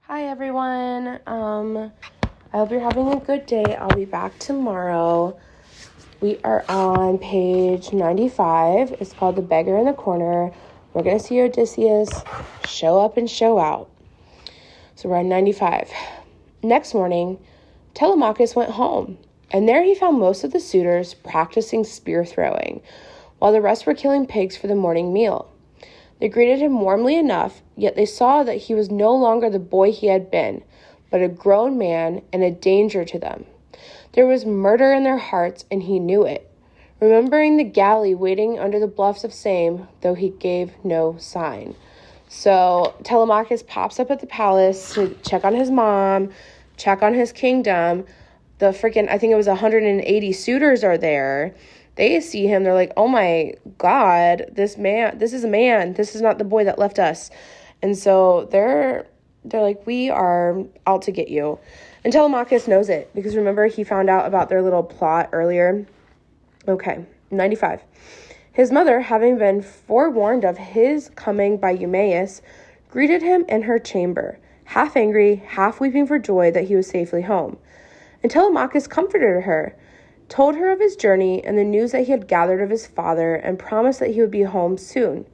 Hi everyone. I hope you're having a good day. I'll be back tomorrow. We are on page 95. It's called The Beggar in the Corner. We're going to see Odysseus show up and show out. So we're on 95. Next morning, Telemachus went home, and there he found most of the suitors practicing spear throwing, while the rest were killing pigs for the morning meal. They greeted him warmly enough, yet they saw that he was no longer the boy he had been, but a grown man and a danger to them. There was murder in their hearts, and he knew it, remembering the galley waiting under the bluffs of Same, though he gave no sign. So Telemachus pops up at the palace to check on his mom, check on his kingdom. I think it was 180 suitors are there. They see him, they're like, oh my God, this is a man. This is not the boy that left us. And so they're like, we are out to get you. And Telemachus knows it, because remember, he found out about their little plot earlier. Okay, 95. His mother, having been forewarned of his coming by Eumaeus, greeted him in her chamber, half angry, half weeping for joy that he was safely home. And Telemachus comforted her, told her of his journey and the news that he had gathered of his father, and promised that he would be home soon.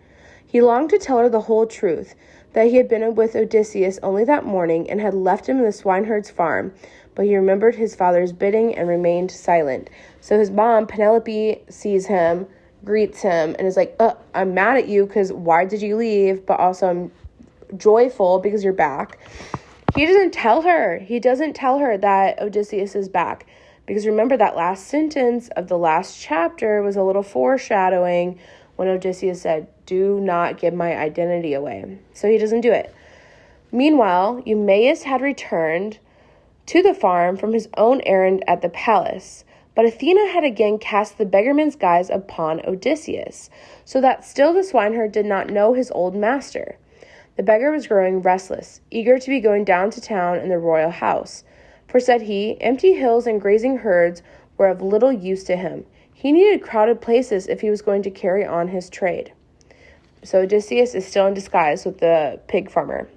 He longed to tell her the whole truth, that he had been with Odysseus only that morning and had left him in the swineherd's farm, but he remembered his father's bidding and remained silent. So his mom, Penelope, sees him, greets him, and is like, I'm mad at you because why did you leave? But also I'm joyful because you're back. He doesn't tell her that Odysseus is back. Because remember, that last sentence of the last chapter was a little foreshadowing when Odysseus said, do not give my identity away. So he doesn't do it. Meanwhile, Eumaeus had returned to the farm from his own errand at the palace. But Athena had again cast the beggarman's guise upon Odysseus, so that still the swineherd did not know his old master. The beggar was growing restless, eager to be going down to town in the royal house. For, said he, empty hills and grazing herds were of little use to him. He needed crowded places if he was going to carry on his trade. So Odysseus is still in disguise with the pig farmer.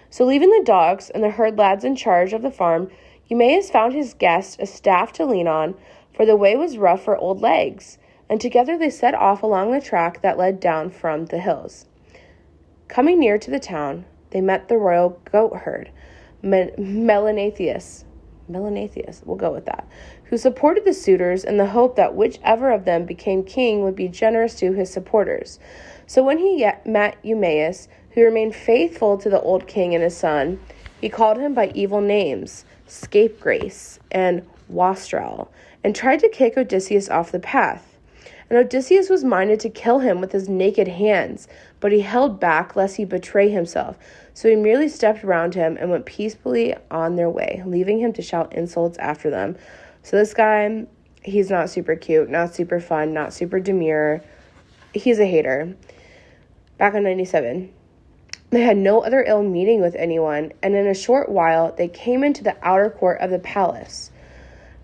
So leaving the dogs and the herd lads in charge of the farm, Eumaeus found his guest a staff to lean on, for the way was rough for old legs, and together they set off along the track that led down from the hills. Coming near to the town, they met the royal goat herd, Melanaeus, we'll go with that, who supported the suitors in the hope that whichever of them became king would be generous to his supporters. So when he met Eumaeus, who remained faithful to the old king and his son, he called him by evil names, Scapegrace and Wastrel, and tried to kick Odysseus off the path. And Odysseus was minded to kill him with his naked hands, but he held back lest he betray himself. So he merely stepped round him and went peacefully on their way, leaving him to shout insults after them. So this guy, he's not super cute, not super fun, not super demure. He's a hater. Back on 97. They had no other ill meeting with anyone, and in a short while they came into the outer court of the palace.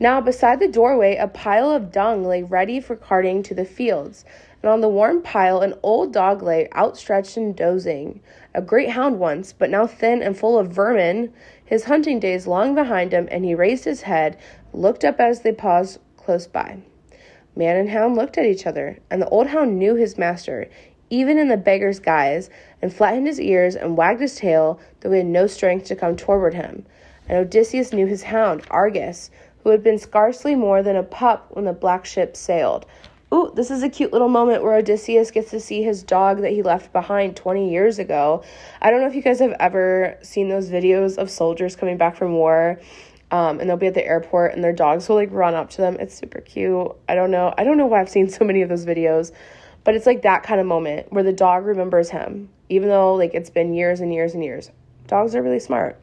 Now beside the doorway a pile of dung lay ready for carting to the fields, and on the warm pile an old dog lay outstretched and dozing, a great hound once, but now thin and full of vermin, his hunting days long behind him, and he raised his head, looked up as they paused close by. Man and hound looked at each other, and the old hound knew his master, even in the beggar's guise, and flattened his ears and wagged his tail, though he had no strength to come toward him. And Odysseus knew his hound, Argus, who had been scarcely more than a pup when the black ship sailed. Ooh, this is a cute little moment where Odysseus gets to see his dog that he left behind 20 years ago. I don't know if you guys have ever seen those videos of soldiers coming back from war, and they'll be at the airport and their dogs will run up to them. It's super cute. I don't know why I've seen so many of those videos, but it's that kind of moment where the dog remembers him, even though it's been years and years and years. Dogs are really smart.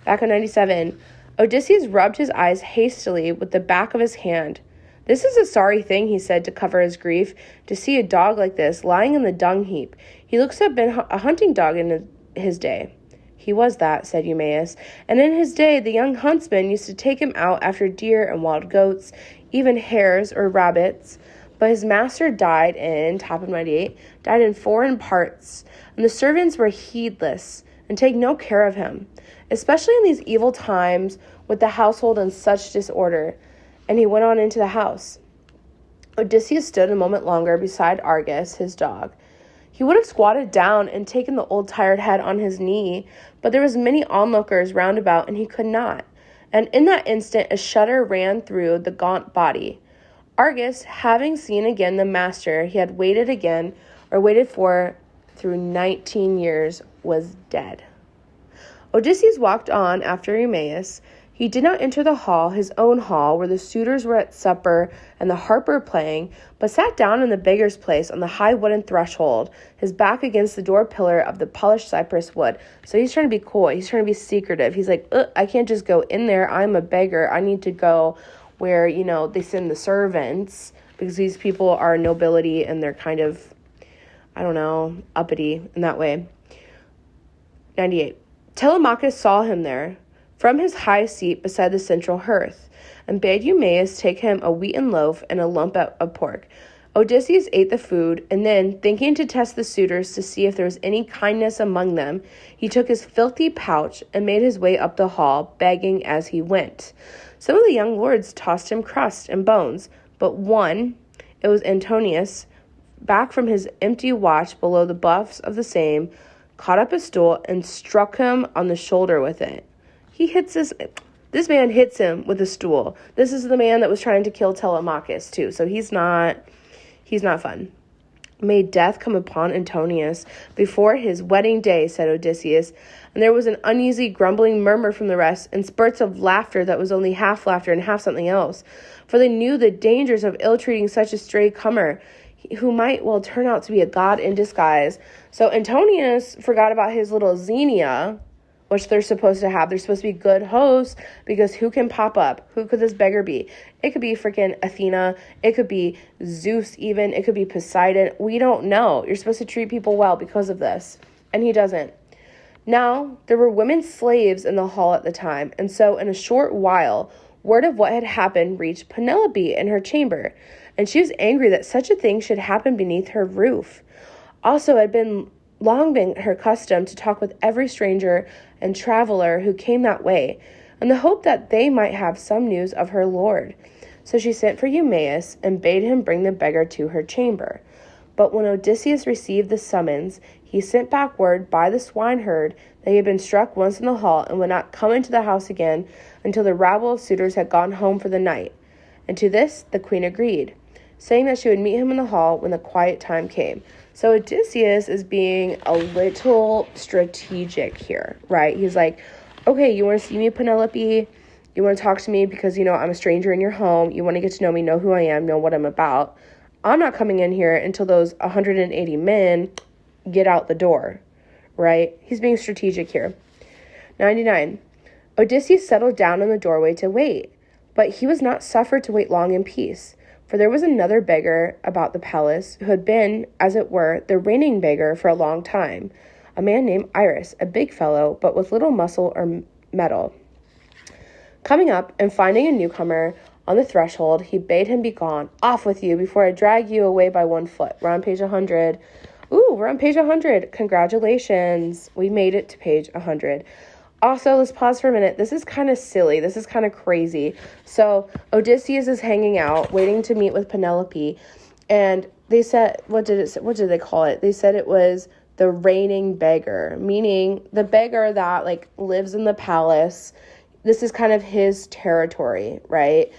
Back on 97, Odysseus rubbed his eyes hastily with the back of his hand. This is a sorry thing, he said to cover his grief, to see a dog like this lying in the dung heap. He looks to have been a hunting dog in his day. He was that, said Eumaeus, and in his day the young huntsman used to take him out after deer and wild goats, even hares or rabbits. But his master died in, top of 98, died in foreign parts, and the servants were heedless, and take no care of him, especially in these evil times with the household in such disorder. And he went on into the house. Odysseus stood a moment longer beside Argus, his dog. He would have squatted down and taken the old tired head on his knee, but there was many onlookers round about, and he could not. And in that instant a shudder ran through the gaunt body. Argus, having seen again the master he had waited for through 19 years, was dead. Odysseus walked on after Eumaeus. He did not enter the hall, his own hall, where the suitors were at supper and the harper playing, but sat down in the beggar's place on the high wooden threshold, his back against the door pillar of the polished cypress wood. So he's trying to be coy. He's trying to be secretive. He's like, I can't just go in there. I'm a beggar. I need to go where, they send the servants, because these people are nobility and they're kind of, uppity in that way. 98. Telemachus saw him there, from his high seat beside the central hearth, and bade Eumaeus take him a wheaten loaf and a lump of pork. Odysseus ate the food, and then, thinking to test the suitors to see if there was any kindness among them, he took his filthy pouch and made his way up the hall, begging as he went. Some of the young lords tossed him crust and bones, but one, it was Antonius, back from his empty watch below the buffs of the same, caught up a stool and struck him on the shoulder with it. This man hits him with a stool. This is the man that was trying to kill Telemachus too, so he's not fun. May death come upon Antonius before his wedding day, said Odysseus, and there was an uneasy grumbling murmur from the rest, and spurts of laughter that was only half laughter and half something else, for they knew the dangers of ill-treating such a stray comer, who might well turn out to be a god in disguise. So Antonius forgot about his little Xenia, which they're supposed to have. They're supposed to be good hosts, because who can pop up? Who could this beggar be? It could be freaking Athena. It could be Zeus even. It could be Poseidon. We don't know. You're supposed to treat people well because of this. And he doesn't. Now, there were women slaves in the hall at the time, and so in a short while, word of what had happened reached Penelope in her chamber, and she was angry that such a thing should happen beneath her roof. Also, it had long been her custom to talk with every stranger and traveler who came that way, in the hope that they might have some news of her lord. So she sent for Eumaeus and bade him bring the beggar to her chamber. But when Odysseus received the summons, he sent back word by the swineherd that he had been struck once in the hall and would not come into the house again until the rabble of suitors had gone home for the night. And to this the queen agreed, saying that she would meet him in the hall when the quiet time came. So Odysseus is being a little strategic here, right? He's like, okay, you want to see me, Penelope? You want to talk to me because, I'm a stranger in your home. You want to get to know me, know who I am, know what I'm about. I'm not coming in here until those 180 men get out the door, right? He's being strategic here. 99. Odysseus settled down in the doorway to wait, but he was not suffered to wait long in peace. For there was another beggar about the palace who had been, as it were, the reigning beggar for a long time, a man named Iris, a big fellow, but with little muscle or metal. Coming up and finding a newcomer on the threshold, he bade him be gone. Off with you before I drag you away by 1 foot. We're on page 100. Ooh, we're on page 100. Congratulations. We made it to page 100. Also, let's pause for a minute. This is kind of silly. This is kind of crazy. So Odysseus is hanging out, waiting to meet with Penelope. And they said, what did they call it? They said it was the reigning beggar, meaning the beggar that lives in the palace. This is kind of his territory, right?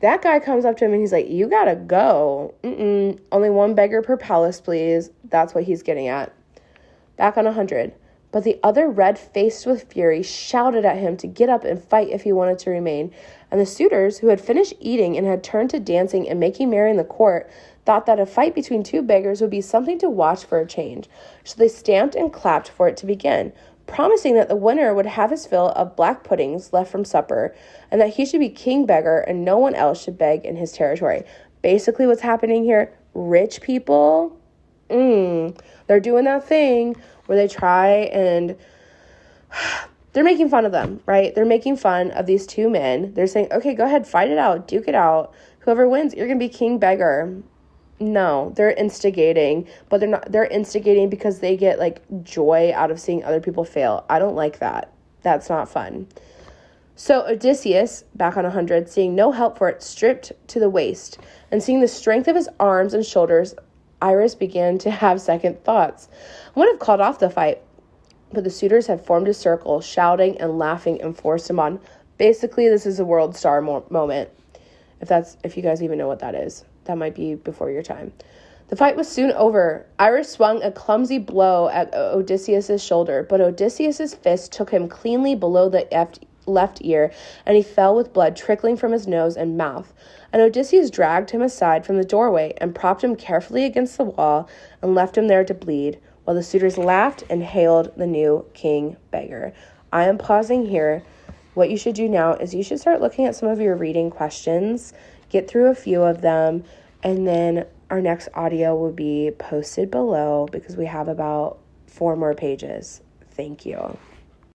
That guy comes up to him and he's like, you gotta go. Only 1 beggar per palace, please. That's what he's getting at. Back on 100. But the other, red-faced with fury, shouted at him to get up and fight if he wanted to remain. And the suitors, who had finished eating and had turned to dancing and making merry in the court, thought that a fight between 2 beggars would be something to watch for a change. So they stamped and clapped for it to begin, promising that the winner would have his fill of black puddings left from supper, and that he should be king beggar and no one else should beg in his territory. Basically what's happening here, rich people, they're doing that thing where they try and they're making fun of them, right? They're making fun of these 2 men. They're saying, okay, go ahead, fight it out, duke it out. Whoever wins, you're going to be king beggar. No, they're instigating, but they're instigating because they get like joy out of seeing other people fail. I don't like that. That's not fun. So Odysseus, back on 100, seeing no help for it, stripped to the waist, and seeing the strength of his arms and shoulders, Iris began to have second thoughts. I would have called off the fight, but the suitors had formed a circle, shouting and laughing, and forced him on. Basically, this is a world star moment. If you guys even know what that is. That might be before your time. The fight was soon over. Iris swung a clumsy blow at Odysseus' shoulder, but Odysseus' fist took him cleanly below the left ear, and he fell with blood trickling from his nose and mouth. And Odysseus dragged him aside from the doorway and propped him carefully against the wall and left him there to bleed, while the suitors laughed and hailed the new king Beggar. I am pausing here. What you should do now is you should start looking at some of your reading questions, get through a few of them, and then our next audio will be posted below because we have about 4 more pages. Thank you.